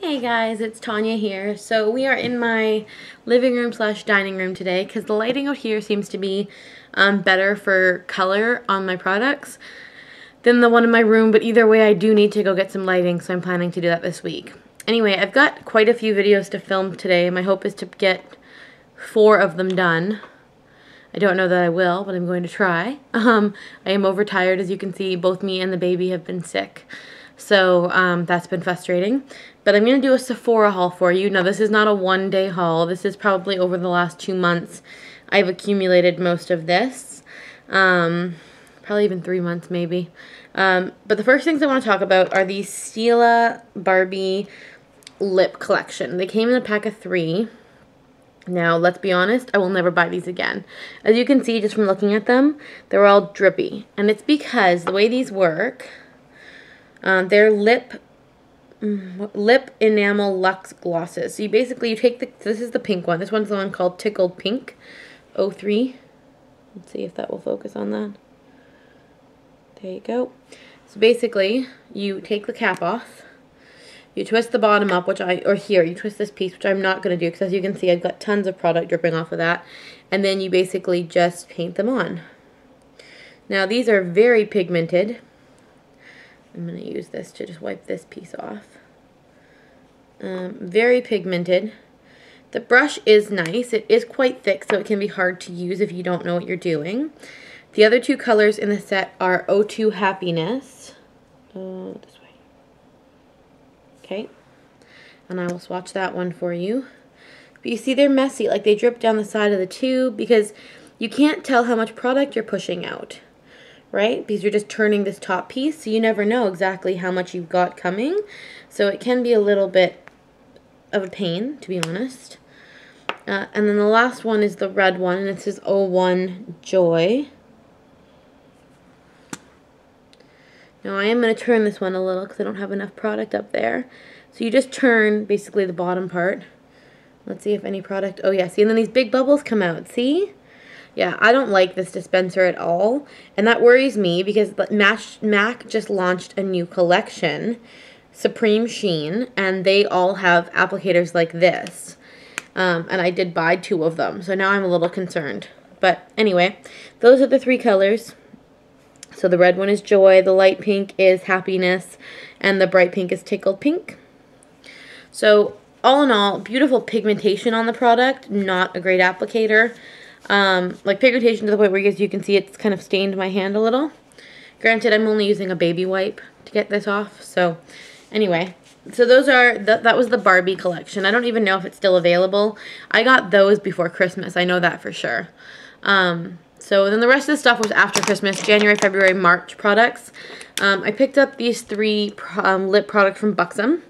Hey guys, it's Tanya here. So we are in my living room slash dining room today because the lighting out here seems to be better for color on my products than the one in my room, but either way I do need to go get some lighting, so I'm planning to do that this week. Anyway, I've got quite a few videos to film today. My hope is to get 4 of them done. I don't know that I will, but I'm going to try. I am overtired. As you can see, both me and the baby have been sick. So that's been frustrating. But I'm going to do a Sephora haul for you. Now, this is not a one-day haul. This is probably over the last 2 months. I've accumulated most of this. Probably even 3 months, maybe. But the first things I want to talk about are the Stila Barbie lip collection. They came in a pack of 3. Now, let's be honest, I will never buy these again. As you can see, just from looking at them, they're all drippy. And it's because the way these work, they're lip enamel luxe glosses. So you take this is the pink one. This one's the one called Tickled Pink 03. Let's see if that will focus on that. There you go. So basically, you take the cap off. You twist the bottom up, you twist this piece, which I'm not going to do because as you can see, I've got tons of product dripping off of that. And then you basically just paint them on. Now, these are very pigmented. I'm going to use this to just wipe this piece off. Very pigmented. The brush is nice. It is quite thick, so it can be hard to use if you don't know what you're doing. The other 2 colors in the set are O2 Happiness. This way. Okay. And I will swatch that one for you. But you see they're messy. Like they drip down the side of the tube because you can't tell how much product you're pushing out. Right? Because you're just turning this top piece, so you never know exactly how much you've got coming. So it can be a little bit of a pain, to be honest. And then the last one is the red one, and it says 01 Joy. Now I am going to turn this one a little because I don't have enough product up there. So you just turn basically the bottom part. Let's see if any product, oh yeah, see, and then these big bubbles come out, see? Yeah, I don't like this dispenser at all, and that worries me because MAC just launched a new collection, Supreme Sheen, and they all have applicators like this. And I did buy 2 of them, so now I'm a little concerned. But anyway, those are the 3 colors. So the red one is Joy, the light pink is Happiness, and the bright pink is Tickled Pink. So all in all, beautiful pigmentation on the product, not a great applicator. Like pigmentation to the point where, as you can see, it's kind of stained my hand a little. Granted, I'm only using a baby wipe to get this off. So anyway, so those are, that was the Barbie collection. I don't even know if it's still available. I got those before Christmas. I know that for sure. So then the rest of the stuff was after Christmas, January, February, March products. I picked up these 3 lip products from Buxom.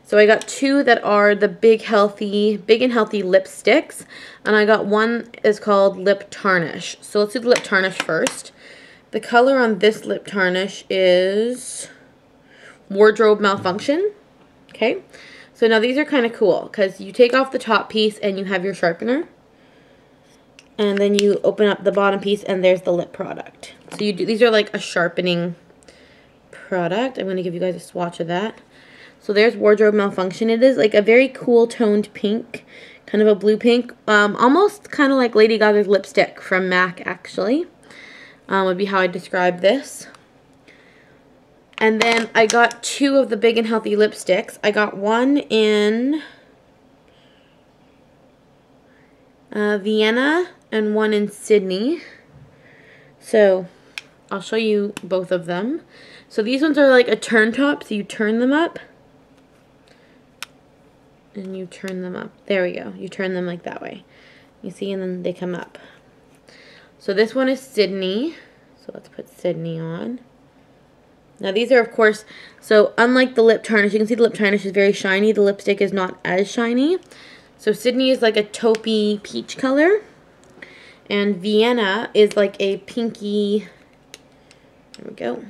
So I got 2 that are the big and healthy lipsticks, and I got one is called Lip Tarnish. So let's do the lip tarnish first. The color on this lip tarnish is Wardrobe Malfunction. Okay, so now these are kind of cool because you take off the top piece and you have your sharpener. And then you open up the bottom piece and there's the lip product. So these are like a sharpening product. I'm going to give you guys a swatch of that. So there's Wardrobe Malfunction. It is like a very cool toned pink, kind of a blue pink. Almost kind of like Lady Gaga's lipstick from MAC actually. Would be how I describe this. And then I got 2 of the big and healthy lipsticks. I got one in Vienna and one in Sydney. So I'll show you both of them. So these ones are like a turn top, so you turn them up. And you turn them up. There we go. You turn them like that way. You see, and then they come up. So this one is Sydney. So let's put Sydney on. Now these are, of course, so unlike the lip tarnish, you can see the lip tarnish is very shiny. The lipstick is not as shiny. So Sydney is like a taupey peach color. And Vienna is like a pinky, there we go,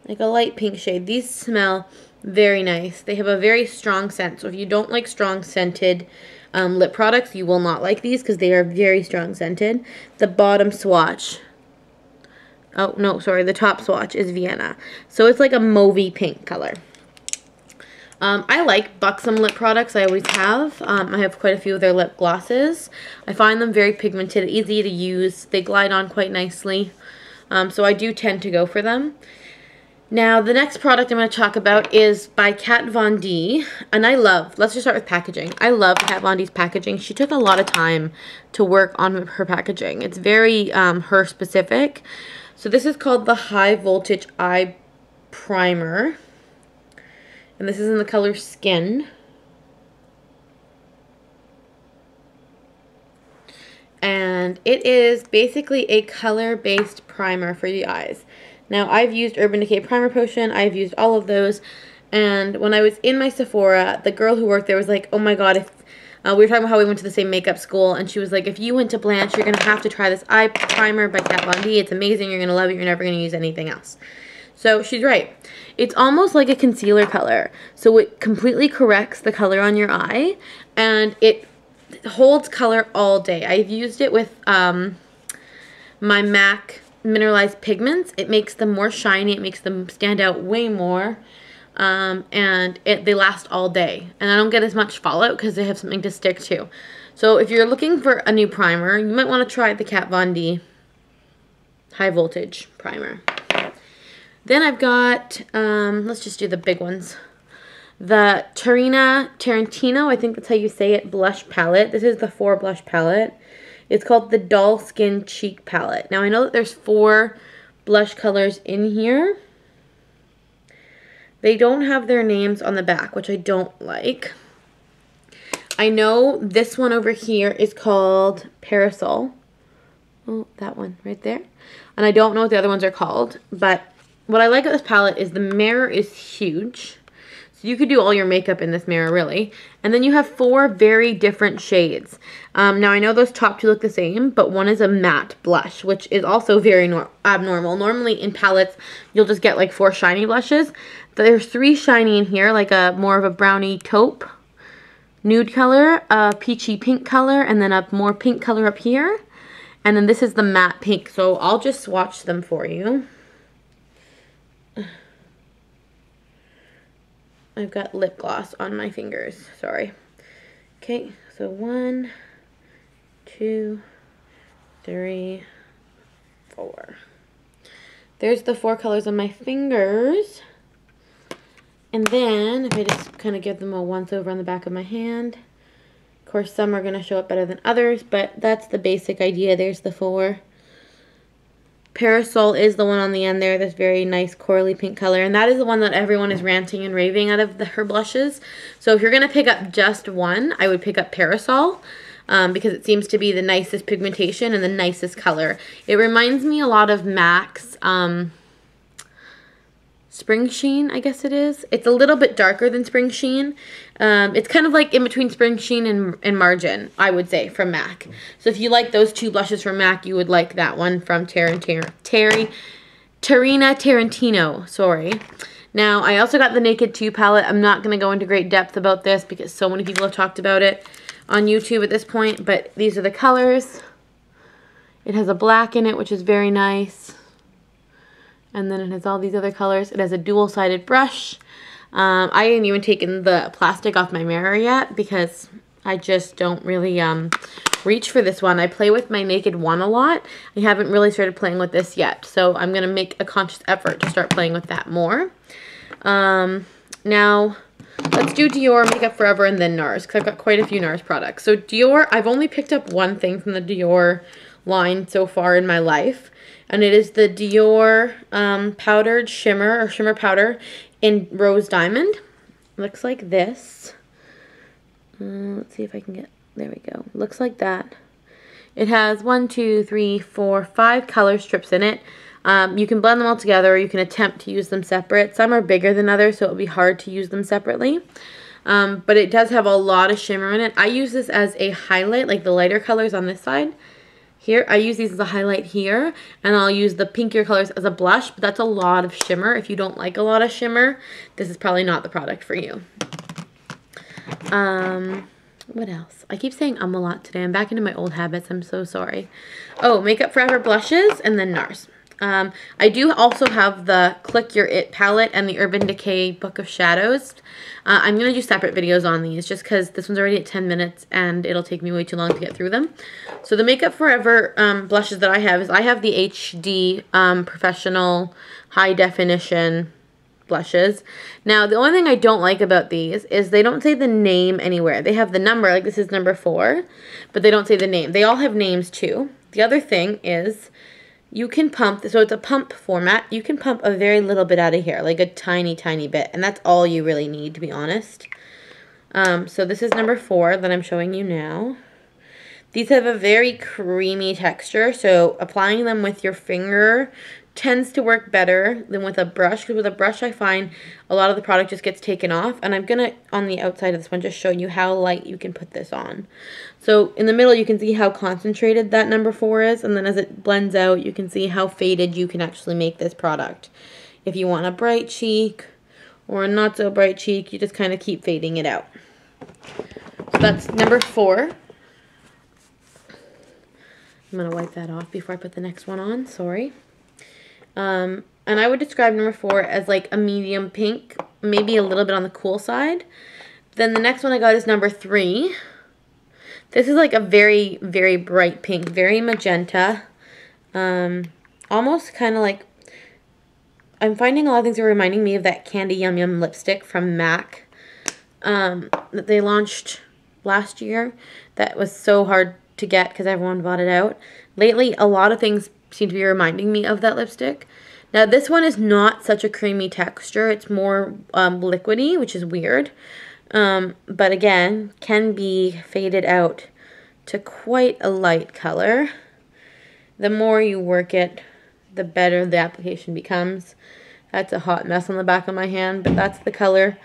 like a light pink shade. These smell very nice. They have a very strong scent. So if you don't like strong scented lip products, you will not like these because they are very strong scented. The bottom swatch Oh, no, sorry, the top swatch is Vienna. So it's like a mauvey pink color. I like Buxom lip products. I always have. I have quite a few of their lip glosses. I find them very pigmented, easy to use. They glide on quite nicely. So I do tend to go for them. Now, the next product I'm going to talk about is by Kat Von D. And let's just start with packaging. I love Kat Von D's packaging. She took a lot of time to work on her packaging. It's very her specific. So this is called the High Voltage Eye Primer. And this is in the color Skin. And it is basically a color-based primer for the eyes. Now, I've used Urban Decay Primer Potion. I've used all of those. And when I was in my Sephora, the girl who worked there was like, oh my god, if we were talking about how we went to the same makeup school. And she was like, if you went to Blanche, you're going to have to try this eye primer by Kat Von D. It's amazing. You're going to love it. You're never going to use anything else. So she's right. It's almost like a concealer color. So it completely corrects the color on your eye. And it holds color all day. I've used it with my MAC mineralized pigments. It makes them more shiny. It makes them stand out way more. And they last all day. And I don't get as much fallout because they have something to stick to. So if you're looking for a new primer, you might want to try the Kat Von D High Voltage Primer. Then I've got, let's just do the big ones. The Tarantino, I think that's how you say it, blush palette. This is the 4 blush palette. It's called the Dull Skin Cheek Palette. Now I know that there's 4 blush colors in here. They don't have their names on the back, which I don't like. I know this one over here is called Parasol. Oh, that one right there. And I don't know what the other ones are called, but what I like about this palette is the mirror is huge. So you could do all your makeup in this mirror, really. And then you have 4 very different shades. Now, I know those top 2 look the same, but one is a matte blush, which is also very abnormal. Normally, in palettes, you'll just get like 4 shiny blushes. There's 3 shiny in here, like a more of a brownie taupe nude color, a peachy pink color, and then a more pink color up here. And then this is the matte pink. So I'll just swatch them for you. I've got lip gloss on my fingers. Sorry. Okay, so 1, 2, 3, 4. There's the 4 colors on my fingers. And then, if I just kind of give them a once over on the back of my hand. Of course, some are going to show up better than others, but that's the basic idea. There's the 4. Parasol is the one on the end there, this very nice corally pink color. And that is the one that everyone is ranting and raving out of her blushes. So if you're going to pick up just one, I would pick up Parasol. Because it seems to be the nicest pigmentation and the nicest color. It reminds me a lot of MAC's Spring Sheen, I guess it is. It's a little bit darker than Spring Sheen. It's kind of like in between Spring Sheen and Margin, I would say, from MAC. So if you like those 2 blushes from MAC, you would like that one from Tarantino. Sorry. Now, I also got the Naked 2 palette. I'm not going to go into great depth about this because so many people have talked about it on YouTube at this point. But these are the colors. It has a black in it, which is very nice. And then it has all these other colors. It has a dual-sided brush. I ain't even taken the plastic off my mirror yet because I just don't really reach for this one. I play with my Naked 1 a lot. I haven't really started playing with this yet. So I'm going to make a conscious effort to start playing with that more. Now, let's do Dior, Makeup Forever, and then NARS because I've got quite a few NARS products. So Dior, I've only picked up one thing from the Dior line so far in my life. And it is the Dior powdered shimmer or shimmer powder in Rose Diamond. Looks like this. Let's see if I can get, there we go. Looks like that. It has 1, 2, 3, 4, 5 color strips in it. You can blend them all together or you can attempt to use them separate. Some are bigger than others, so it'll be hard to use them separately. But it does have a lot of shimmer in it. I use this as a highlight, like the lighter colors on this side. Here, I use these as a highlight here, and I'll use the pinkier colors as a blush, but that's a lot of shimmer. If you don't like a lot of shimmer, this is probably not the product for you. What else? I keep saying a lot today. I'm back into my old habits. I'm so sorry. Oh, Makeup Forever blushes, and then NARS. I do also have the Click Your It palette and the Urban Decay Book of Shadows. I'm going to do separate videos on these just because this one's already at 10 minutes and it'll take me way too long to get through them. So the Makeup Forever blushes that I have is I have the HD Professional High Definition blushes. Now, the only thing I don't like about these is they don't say the name anywhere. They have the number, like this is number 4, but they don't say the name. They all have names too. The other thing is you can pump, so it's a pump format. You can pump a very little bit out of here, like a tiny, tiny bit, and that's all you really need, to be honest. So this is number 4 that I'm showing you now. These have a very creamy texture, so applying them with your finger tends to work better than with a brush, because with a brush I find a lot of the product just gets taken off. And I'm gonna, on the outside of this one, just show you how light you can put this on. So in the middle you can see how concentrated that number 4 is, and then as it blends out you can see how faded you can actually make this product. If you want a bright cheek or a not so bright cheek, you just kind of keep fading it out. So that's number 4. I'm gonna wipe that off before I put the next one on, sorry. And I would describe number 4 as like a medium pink, maybe a little bit on the cool side. Then the next one I got is number 3. This is like a very, very bright pink, very magenta. Almost kind of like, I'm finding a lot of things are reminding me of that Candy Yum Yum lipstick from MAC that they launched last year. That was so hard to get because everyone bought it out. Lately, a lot of things seem to be reminding me of that lipstick. Now, this one is not such a creamy texture. It's more liquidy, which is weird. But again, can be faded out to quite a light color. The more you work it, the better the application becomes. That's a hot mess on the back of my hand, but that's the color.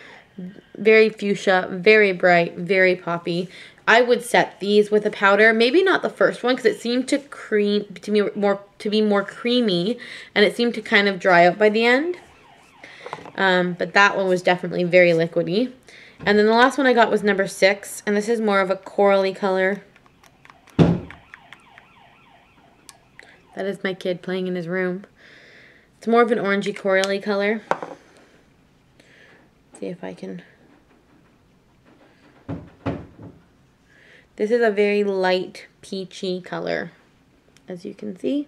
Very fuchsia, very bright, very poppy. I would set these with a powder, maybe not the first one because it seemed to be more creamy, and it seemed to kind of dry out by the end. But that one was definitely very liquidy. And then the last one I got was number 6, and this is more of a corally color. That is my kid playing in his room. It's more of an orangey corally color. Let's see if I can. This is a very light peachy color, as you can see.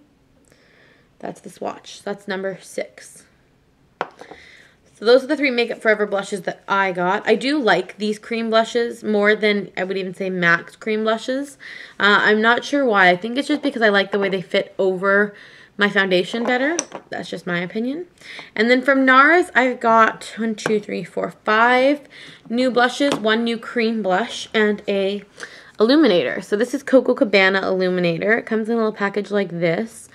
That's the swatch. That's number 6. So those are the 3 Makeup Forever blushes that I got. I do like these cream blushes more than I would even say MAC's cream blushes. I'm not sure why. I think it's just because I like the way they fit over my foundation better. That's just my opinion. And then from NARS, I've got 1, 2, 3, 4, 5 new blushes, 1 new cream blush, and a illuminator. So this is Coco Cabana Illuminator. It comes in a little package like this.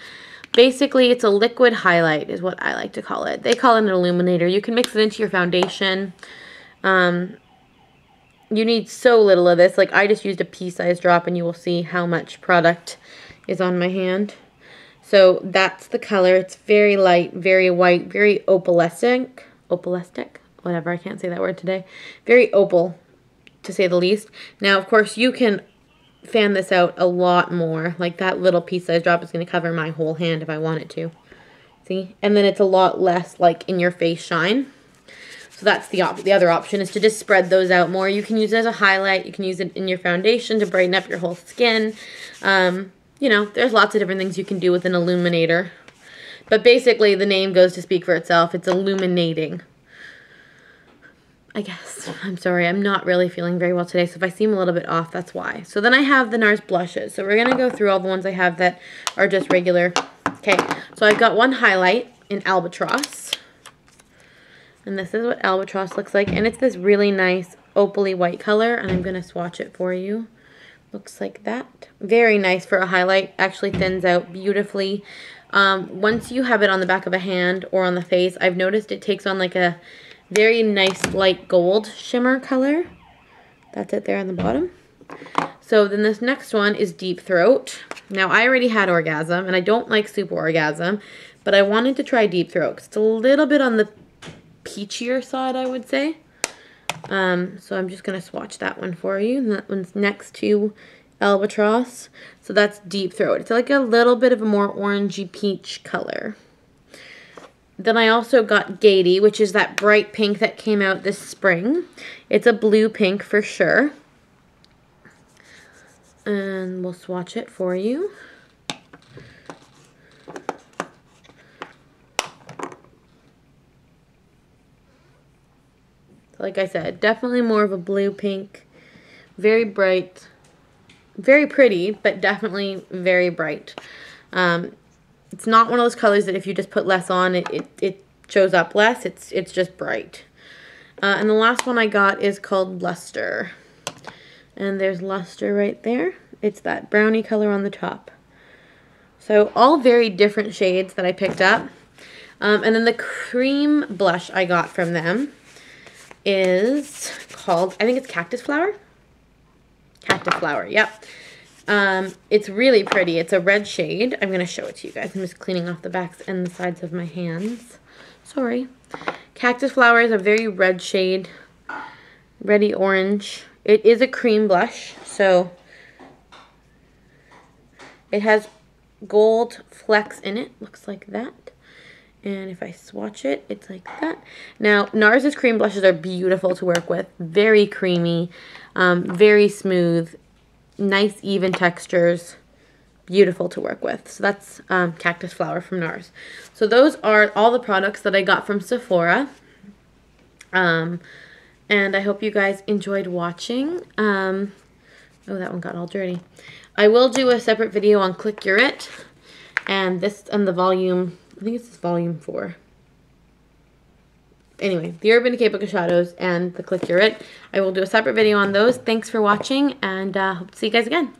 Basically, it's a liquid highlight is what I like to call it. They call it an illuminator. You can mix it into your foundation. You need so little of this. Like, I just used a pea-sized drop, and you will see how much product is on my hand. So that's the color. It's very light, very white, very opalescent. Opalescent? Whatever, I can't say that word today. Very opal, to say the least. Now, of course, you can fan this out a lot more. Like, that little pea-sized drop is going to cover my whole hand if I want it to. See? And then it's a lot less, like, in-your-face shine. So that's the other option, is to just spread those out more. You can use it as a highlight. You can use it in your foundation to brighten up your whole skin. You know, there's lots of different things you can do with an illuminator. But basically, the name goes to speak for itself. It's illuminating, I guess. I'm sorry, I'm not really feeling very well today, so if I seem a little bit off, that's why. So then I have the NARS blushes. So we're going to go through all the ones I have that are just regular. Okay, so I've got one highlight in Albatross. And this is what Albatross looks like. And it's this really nice opaly white color, and I'm going to swatch it for you. Looks like that. Very nice for a highlight. Actually thins out beautifully. Once you have it on the back of a hand or on the face, I've noticed it takes on like a very nice light gold shimmer color. That's it there on the bottom. So then this next one is Deep Throat. Now, I already had Orgasm, and I don't like Super Orgasm, but I wanted to try Deep Throat. It's a little bit on the peachier side, I would say. So I'm just going to swatch that one for you. And that one's next to Albatross. So that's Deep Throat. It's like a little bit of a more orangey peach color. Then I also got Gaiety, which is that bright pink that came out this spring. It's a blue pink for sure. And we'll swatch it for you. Like I said, definitely more of a blue pink. Very bright. Very pretty, but definitely very bright. It's not one of those colors that if you just put less on, it shows up less. It's just bright. And the last one I got is called Luster. And there's Luster right there. It's that brownie color on the top. So all very different shades that I picked up. And then the cream blush I got from them is called, I think it's Cactus Flower. Cactus Flower, yep. It's really pretty. It's a red shade. I'm going to show it to you guys. I'm just cleaning off the backs and the sides of my hands. Sorry. Cactus Flower is a very red shade. Reddy orange. It is a cream blush, so it has gold flecks in it. Looks like that. And if I swatch it, it's like that. Now, NARS's cream blushes are beautiful to work with. Very creamy, very smooth, nice even textures. Beautiful to work with. So that's Cactus Flower from NARS. So those are all the products that I got from Sephora. And I hope you guys enjoyed watching. Oh, that one got all dirty. I will do a separate video on Click Your It. And this and the volume, I think it's volume 4. Anyway, the Urban Decay Book of Shadows and the Click Your It. I will do a separate video on those. Thanks for watching, and hope to see you guys again.